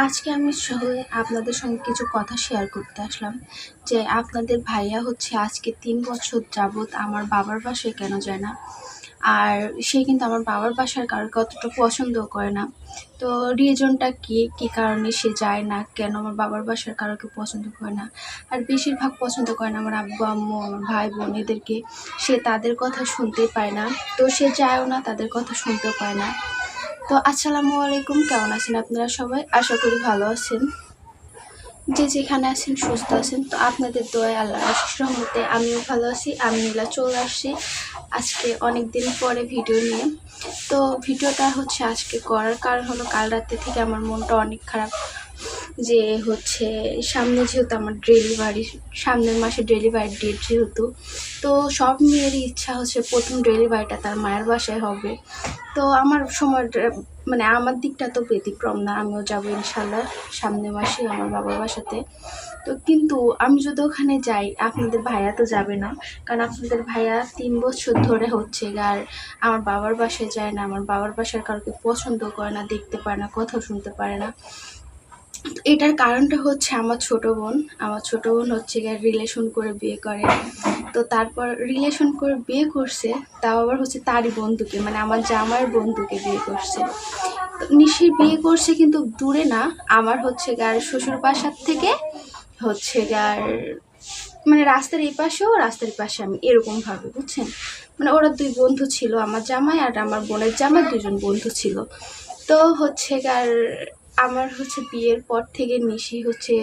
আজকে আমি আপনাদের সঙ্গে কিছু কথা শেয়ার করতে আসলাম যে আপনাদের ভাইয়া হচ্ছে আজকে ৩ বছর যাবৎ আমার বাবার বাসায় কেন যায় না। আর সে কিন্তু আমার বাবার বাসার কাউকে অতটা পছন্দও করে না। তো রিজনটা কি? কি কারণে সে যায় না? কেন আমার বাবার বাসার কারোকে পছন্দ করে না? আর বেশিরভাগ পছন্দ করে না আমার আব্বু-আম্মু, আমার ভাই-বোন এদেরকে। সে তাদের কথা শুনতেই পায় না। তো সে যায়ও না, তাদের কথা শুনতেও পায় না। তো আসসালামু আলাইকুম, কেমন আছেন আপনারা সবাই? আশা করি ভালো আছেন। যে যেখানে আছেন সুস্থ আছেন। তো আপনাদের দোয়ায় আল্লাহর অশেষ রহমতে আমিও ভালো আছি। আমি নীলা চলে আসছি আজকে অনেক দিন পরে ভিডিও নিয়ে। তো ভিডিওটা হচ্ছে আজকে করার কারণ হলো কাল রাতে থেকে আমার মনটা অনেক খারাপ। যে হচ্ছে সামনে যেহেতু আমার ডেলিভারি, সামনের মাসে ডেলিভারির ডেট যেহেতু, তো সব মেয়েরই ইচ্ছা হচ্ছে প্রথম ডেলিভারিটা তার মায়ের বাসায় হবে। তো আমার সময়টা মানে আমার দিকটা তো ব্যতিক্রম না, আমিও যাবো ইনশাল্লাহ সামনের মাসে আমার বাবার বাসাতে। তো কিন্তু আমি যদি ওখানে যাই, আপনাদের ভাইয়া তো যাবে না, কারণ আপনাদের ভাইয়া ৩ বছর ধরে হচ্ছে আর আমার বাবার বাসায় যায় না, আমার বাবার বাসার কাউকে পছন্দ করে না, দেখতে পারে না, কথা শুনতে পারে না। এটার কারণটা হচ্ছে আমার ছোট বোন হচ্ছে গিয়ে রিলেশন করে বিয়ে করে। তো তারপর রিলেশন করে বিয়ে করছে, তাও আবার হচ্ছে তারই বন্ধুকে, মানে আমার জামাইয়ের বন্ধুকে বিয়ে করছে। তো নিশির বিয়ে করছে কিন্তু দূরে না, আমার হচ্ছে গার শ্বশুর বাসার থেকে হচ্ছে গার মানে রাস্তার এই পাশেও রাস্তার পাশে আমি, এরকম ভাবে বুঝছেন। মানে ওরা দুই বন্ধু ছিল, আমার জামাই আর আমার বোনের জামাই, দুজন বন্ধু ছিল। তো হচ্ছে গার আমার হচ্ছে বিয়ের পর থেকে নিশি হচ্ছে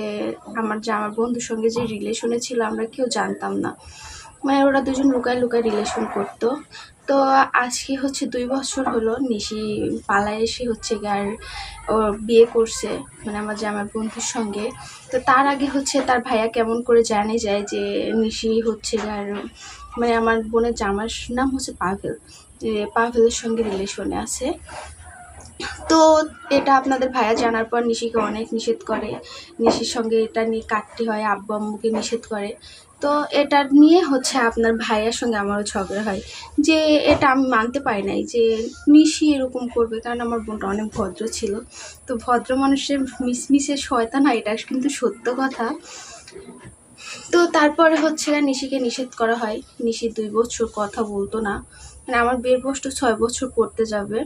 আমার জামার বন্ধুর সঙ্গে যে রিলেশনে ছিল আমরা কেউ জানতাম না, মানে ওরা দুজন লুকায় লুকায় রিলেশন করতো। তো আজকে হচ্ছে 2 বছর হলো নিশি পালায় এসে হচ্ছে আর ও বিয়ে করছে, মানে আমার জামার বন্ধুর সঙ্গে। তো তার আগে হচ্ছে তার ভাইয়া কেমন করে জানে যায় যে নিশি হচ্ছে আর মানে আমার বোনের জামার নাম হচ্ছে পাভেল, যে পাভেলের সঙ্গে রিলেশনে আছে। তো এটা আপনাদের ভাইয়া জানার পর নিশিকে অনেক নিষেধ করে, নিশির সঙ্গে এটা নিয়ে কাটতে হয়, আব্বু আম্মুকে নিষেধ করে। তো এটা নিয়ে হচ্ছে আপনার ভাইয়ার সঙ্গে আমারও ঝগড়া হয়, যে এটা আমি মানতে পারি নাই যে নিশি এরকম করবে, কারণ আমার বোনটা অনেক ভদ্র ছিল। তো ভদ্র মানুষের মিসমিসে শয়তান হয়, এটা কিন্তু সত্য কথা। তো তারপরে হচ্ছে নিশিকে নিষেধ করা হয়, নিশি 2 বছর কথা বলতো না, মানে আমার বিয়ের বয়সটা 6 বছর পড়তে যাবে।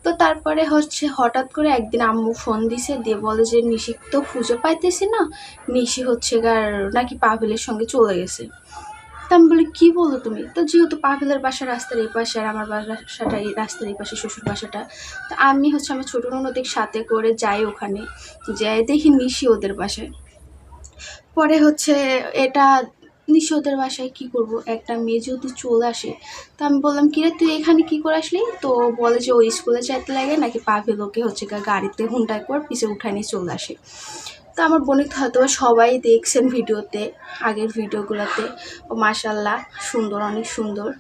তো তারপরে হচ্ছে হঠাৎ করে একদিন আম্মু ফোন দিছে, দিয়ে বলে যে নিশি তো খুঁজে পাইতেছি না, নিশি হচ্ছে নাকি পাভেলের সঙ্গে চলে গেছে। তা আমি বলি কী বলো তুমি? তো যেহেতু পাভেলের বাসা রাস্তার এই পাশে আর আমার বাসাটা এই রাস্তার এই পাশে, শ্বশুর বাসাটা, তো আমি হচ্ছে আমার ছোটো ননদের সাথে করে যাই ওখানে, যাই দেখি নিশি ওদের বাসায়। পরে হচ্ছে এটা নিশি ওদের বাসায় কী করবো, একটা মেয়ে যেহেতু চলে আসে। তো আমি বললাম কিরে তুই এখানে কী করে আসলি? তো বলে যে ওই স্কুলে যাইতে লাগে নাকি পাভেল ওকে হচ্ছে গাড়িতে হুন্ডায় করে পিছে উঠায় নিয়ে চলে আসে। তো আমার বোনকে হয়তো সবাই দেখছেন ভিডিওতে, আগের ভিডিওগুলোতে। ও মাশাল্লাহ সুন্দর, অনেক সুন্দর।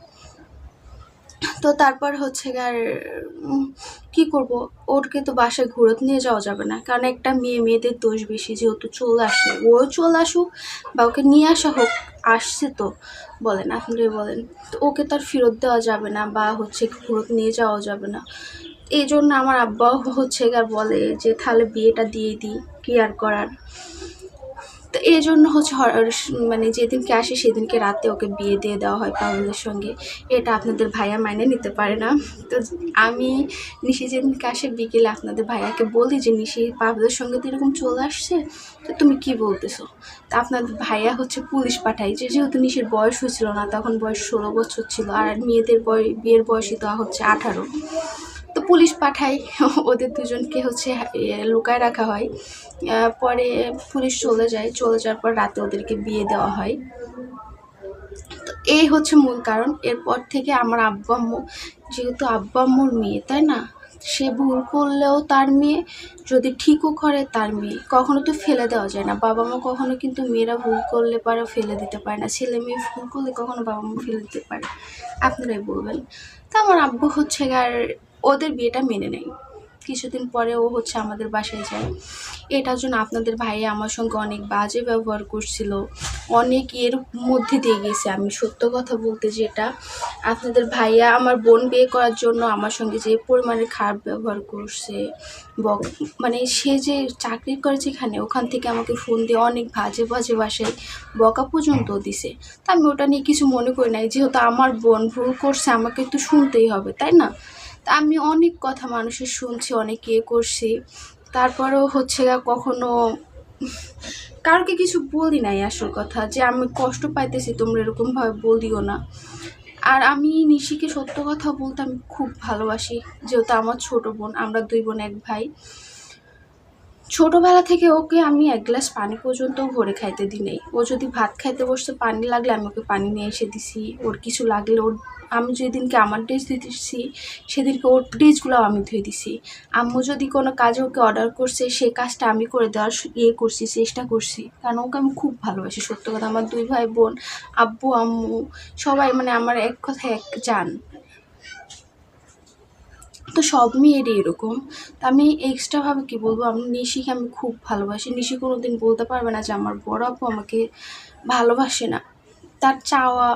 তো তারপর হচ্ছে আর কী করবো, ওরকে তো বাসায় ঘুরত নিয়ে যাওয়া যাবে না, কারণ একটা মেয়েদের দোষ বেশি, যেহেতু চলে আসে, ও চলে আসুক বা ওকে নিয়ে আসা হোক, আসছে তো বলেন, আপনারাই বলেন। তো ওকে তার ফেরত দেওয়া যাবে না বা হচ্ছে ঘুরত নিয়ে যাওয়া যাবে না। এই জন্য আমার আব্বাও হচ্ছে আর বলে যে তাহলে বিয়েটা দিয়ে দিই, কি আর করার। তো এই জন্য হচ্ছে মানে যেদিনকে আসে সেদিনকে রাতে ওকে বিয়ে দিয়ে দেওয়া হয় পাভেলের সঙ্গে। এটা আপনাদের ভাইয়া মাইনে নিতে পারে না। তো আমি নিশি যেদিনকে আসে বিকেলে আপনাদের ভাইয়াকে বলি যে নিশি পাভেলের সঙ্গে তো এরকম চলে আসছে, তো তুমি কি বলতেছো? তো আপনাদের ভাইয়া হচ্ছে পুলিশ পাঠায়, যেহেতু নিশির বয়স হয়েছিল না, তখন বয়স 16 বছর ছিল, আর মেয়েদের বিয়ের বয়সই তো হচ্ছে 18। তো পুলিশ পাঠায়, ওদের দুজনকে হচ্ছে লুকায় রাখা হয়। পরে পুলিশ চলে যাওয়ার পর রাতে ওদেরকে বিয়ে দেওয়া হয়। তো এই হচ্ছে মূল কারণ। এরপর থেকে আমার আব্বু আম্মু, যেহেতু আব্বু আম্মুর মেয়ে তাই না, সে ভুল করলেও তার মেয়ে, যদি ঠিকও করে তার মেয়ে, কখনো তো ফেলে দেওয়া যায় না। বাবা মা কখনো কিন্তু মেয়েরা ভুল করলে পারে ফেলে দিতে পারে না, ছেলে মেয়ে ভুল করলে কখনো বাবা মা ফেলে দিতে পারে, আপনারাই বলবেন। তো আমার আব্বু হচ্ছে আর ওদের বিয়েটা মেনে নেয়, কিছুদিন পরে ও হচ্ছে আমাদের বাসায় যায়। এটার জন্য আপনাদের ভাইয়া আমার সঙ্গে অনেক বাজে ব্যবহার করছিল, অনেক এর মধ্যে দিয়ে গেছে। আমি সত্য কথা বলতে, যেটা আপনাদের ভাইয়া আমার বোন বিয়ে করার জন্য আমার সঙ্গে যে পরিমাণে খারাপ ব্যবহার করছে, মানে সে যে চাকরি করে যেখানে, ওখান থেকে আমাকে ফোন দিয়ে অনেক বাজে বাজে বাসায় বকা পর্যন্ত দিছে। তা আমি ওটা নিয়ে কিছু মনে করি নাই, যেহেতু আমার বোন ভুল করছে আমাকে একটু শুনতেই হবে, তাই না? তা আমি অনেক কথা মানুষের শুনছি, অনেক করছি, তারপরেও হচ্ছে কখনো কারোকে কিছু বলি নাই। আসল কথা যে আমি কষ্ট পাইতেছি, তোমরা এরকমভাবে বলিও না। আর আমি নিশিকে সত্য কথা বলতে আমি খুব ভালোবাসি, যেহেতু আমার ছোট বোন, আমরা 2 বোন 1 ভাই। ছোটোবেলা থেকে ওকে আমি 1 গ্লাস পানি পর্যন্ত ভরে খাইতে দিই নাই। ও যদি ভাত খাইতে বসতে পানি লাগলে আমি ওকে পানি নিয়ে এসে দিছি, ওর কিছু লাগলে আমি যেদিনকে আমার ড্রেস দিতেছি সেদিনকে ওর ড্রেসগুলো আমি ধুয়ে দিছি। আম্মু যদি কোনো কাজে ওকে অর্ডার করছে, সেই কাজটা আমি করে দেওয়ার করছি, চেষ্টা করছি, কারণ ওকে আমি খুব ভালোবাসি। সত্য কথা, আমার 2 ভাই বোন, আব্বু আম্মু সবাই মানে আমার এক কথায় এক জান। তো সব মেয়েরই এরকম। তো আমি এক্সট্রাভাবে কী বলবো, আমি নিশিকে আমি খুব ভালোবাসি। নিশি কোনো দিন বলতে পারবে না যে আমার বড় আপু আমাকে ভালোবাসে না। তার চাওয়া।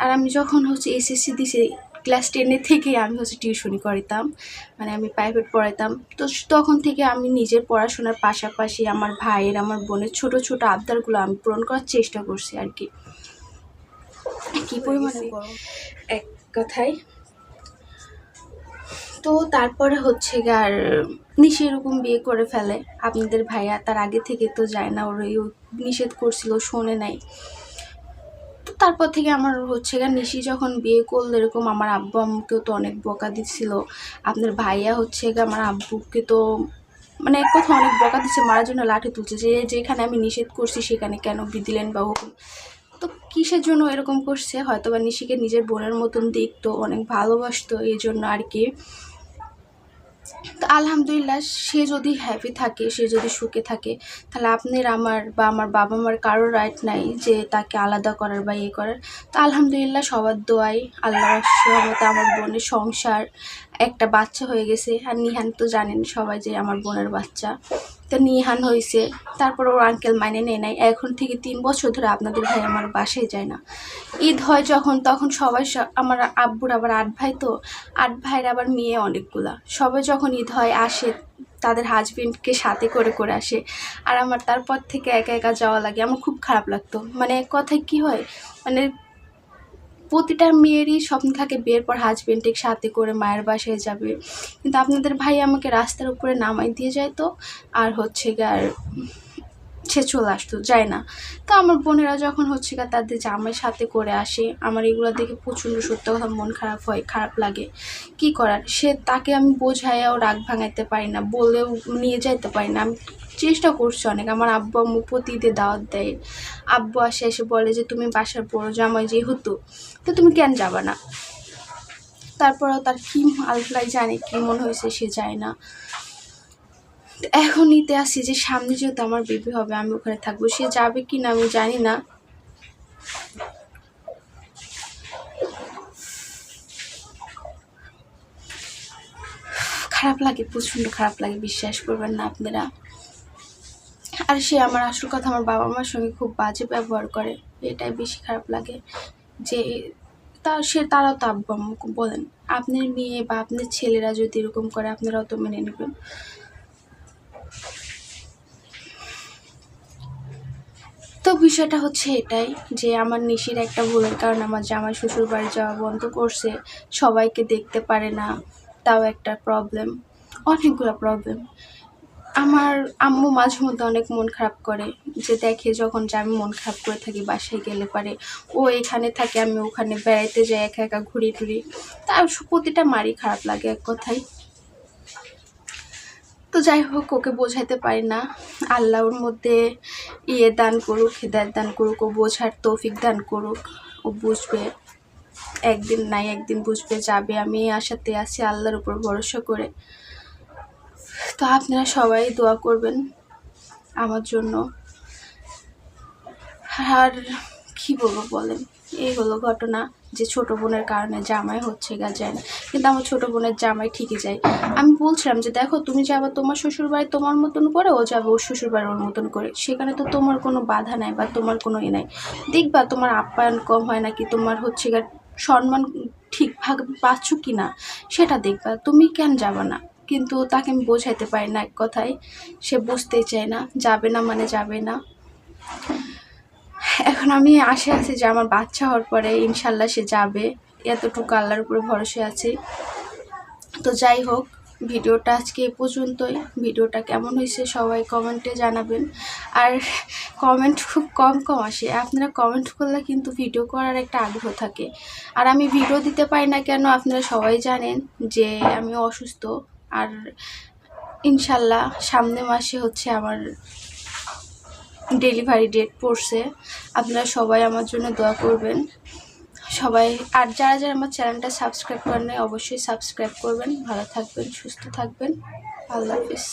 আর আমি যখন হচ্ছে এসএসসি দিছি, ক্লাস 10 থেকে আমি হচ্ছে টিউশনি করিতাম, মানে আমি প্রাইভেট পড়াইতাম। তো তখন থেকে আমি নিজের পড়াশোনার পাশাপাশি আমার ভাইয়ের, আমার বোনের ছোট ছোট আবদারগুলো আমি পূরণ করার চেষ্টা করছি আর কি। কী পরিমাণে এক কথায়। তো তারপরে হচ্ছে আর নিশি এরকম বিয়ে করে ফেলে। আপনাদের ভাইয়া তার আগে থেকে তো যায় না, ওর নিষেধ করছিল, শোনে নাই। তো তারপর থেকে আমার হচ্ছে নিশি যখন বিয়ে করলো, এরকম আমার আব্বু আম্মুকেও তো অনেক বকা দিচ্ছিল। আপনার ভাইয়া হচ্ছে আমার আব্বুকে তো মানে এক কথা অনেক বকা দিচ্ছে, মারার জন্য লাঠি তুলছে, যে যেখানে আমি নিষেধ করছি সেখানে কেন দিলেন বা হুকুম। তো কিসের জন্য এরকম করছে, হয়তো বা নিশিকে নিজের বোনের মতন দেখতো, অনেক ভালোবাসতো, এই জন্য আর কি। তো আলহামদুলিল্লাহ, সে যদি হ্যাপি থাকে, সে যদি সুখে থাকে, তাহলে আপনার আমার বা আমার বাবা মার কারোর রাইট নাই যে তাকে আলাদা করার বা করার। তো আলহামদুলিল্লাহ, সবার দোয়াই, আল্লাহর রহমতে আমার বোনের সংসার, একটা বাচ্চা হয়ে গেছে। আর নিহান তো জানেন সবাই যে আমার বোনের বাচ্চা। তো নিহান হয়েছে, তারপর ওর আঙ্কেল মাইনে নেয় নাই। এখন থেকে 3 বছর ধরে আপনাদের ভাই আমার বাসায় যায় না। ঈদ হয় যখন, তখন সবাই, আমার আব্বুর আবার 8 ভাই, তো 8 ভাইয়ের আবার মেয়ে অনেকগুলা, সবাই যখন ঈদ হয় আসে, তাদের হাজবেন্ডকে সাথে করে করে আসে। আর আমার তারপর থেকে একা একা যাওয়া লাগে, আমার খুব খারাপ লাগতো। মানে এক কথায় কী হয়, মানে প্রতিটা মেয়েরই স্বপ্ন থাকে বিয়ের পর হাজবেন্ডকে সাথে করে মায়ের বাসায় যাবে, কিন্তু আপনাদের ভাই আমাকে রাস্তার উপরে নামাই দিয়ে যায়। তো আর হচ্ছে আর সে চলে আসতো, যায় না। তো আমার বোনেরা যখন হচ্ছে তাদের জামাইয়ের সাথে করে আসে, আমার এগুলো দেখে প্রচণ্ড সত্য কথা মন খারাপ হয়, খারাপ লাগে। কি করার, সে তাকে আমি বোঝাইয়াও রাগ ভাঙাইতে পারি না, বলেও নিয়ে যাইতে পারি না। আমি চেষ্টা করছি অনেক। আমার আব্বু আম্মু প্রতি ঈদে দাওয়াত দেয়, আব্বু আসে, এসে বলে যে তুমি বাসার বড় জামাই যেহেতু, তো তুমি কেন যাবা না। তারপরেও তার কি আল্লাহ জানে কি মনে হয়েছে, সে যায় না। এখন নিতে আসি যে সামনে যেহেতু আমার বেবি হবে, আমি ওখানে থাকবো, সে যাবে কি না আমি জানি না। খারাপ লাগে, প্রচণ্ড খারাপ লাগে, বিশ্বাস করবেন না আপনারা। আর সে আমার আসল কথা, আমার বাবা মার সঙ্গে খুব বাজে ব্যবহার করে, এটাই বেশি খারাপ লাগে। যে তারাও তো আব্বু আম্মুকে বলেন, আপনার মেয়ে বা আপনার ছেলেরা যদি এরকম করে, আপনারাও তো মেনে নেবেন। তো বিষয়টা হচ্ছে এটাই, যে আমার নিশির একটা ভুলের কারণে আমার জামাই শ্বশুর বাড়ি যাওয়া বন্ধ করছে, সবাইকে দেখতে পারে না, তাও একটা প্রবলেম, অনেকগুলো প্রবলেম। আমার আম্মু মাঝে মধ্যে অনেক মন খারাপ করে, যে দেখে যখন যে আমি মন খারাপ করে থাকি বাসায় গেলে পারে, ও এখানে থাকে আমি ওখানে বেড়াইতে যাই, একা একা ঘুরি টুরি, তার প্রতিটা মারই খারাপ লাগে এক কথায়। তো যাই হোক, ওকে বোঝাইতে পারি না। আল্লাহ ওর মধ্যে দান করুক, হেদায়েত দান করুক, ও বোঝার তৌফিক দান করুক, ও বুঝবে, একদিন নাই একদিন বুঝবে, যাবে। আমি এই আশাতে আছি, আল্লাহর উপর ভরসা করে। তো আপনারা সবাই দোয়া করবেন আমার জন্য। আর কি বলবো বলেন। এই হলো ঘটনা, যে ছোট বোনের কারণে জামাই হচ্ছে যায় না, কিন্তু আমার ছোট বোনের জামাই ঠিকই যায়। আমি বলছিলাম যে দেখো তুমি যাবা তোমার শ্বশুরবাড়ি তোমার মতন করে, ও যাবে ওর শ্বশুরবাড়ি ওর মতন করে, সেখানে তো তোমার কোনো বাধা নাই বা তোমার কোনো নাই। দেখবা তোমার আপ্যায়ন কম হয় নাকি, তোমার হচ্ছে সম্মান ঠিকভাবে পাচ্ছ কি না সেটা দেখবা, তুমি কেন যাবা না? কিন্তু তাকে আমি বোঝাইতে পারি না, এক কথায় সে বুঝতেই চায় না, যাবে না মানে যাবে না। এখন আমি আশা আছি যে আমার বাচ্চা হওয়ার পরে ইনশাল্লাহ সে যাবে, এতটুকু আল্লাহর উপরে ভরসা আছে। তো যাই হোক, ভিডিওটা আজকে এ পর্যন্তই। ভিডিওটা কেমন হয়েছে সবাই কমেন্টে জানাবেন। আর কমেন্ট খুব কম আসে, আপনারা কমেন্ট করলে কিন্তু ভিডিও করার একটা আগ্রহ থাকে। আর আমি ভিডিও দিতে পারি না কেন আপনারা সবাই জানেন যে আমি অসুস্থ। আর ইনশাল্লাহ সামনে মাসে হচ্ছে আমার ডেলিভারি ডেট পড়ছে, আপনারা সবাই আমার জন্য দোয়া করবেন সবাই। আর যারা যারা আমার চ্যানেলটা সাবস্ক্রাইব করেন অবশ্যই সাবস্ক্রাইব করবেন। ভালো থাকবেন, সুস্থ থাকবেন, আল্লাহ হাফিজ।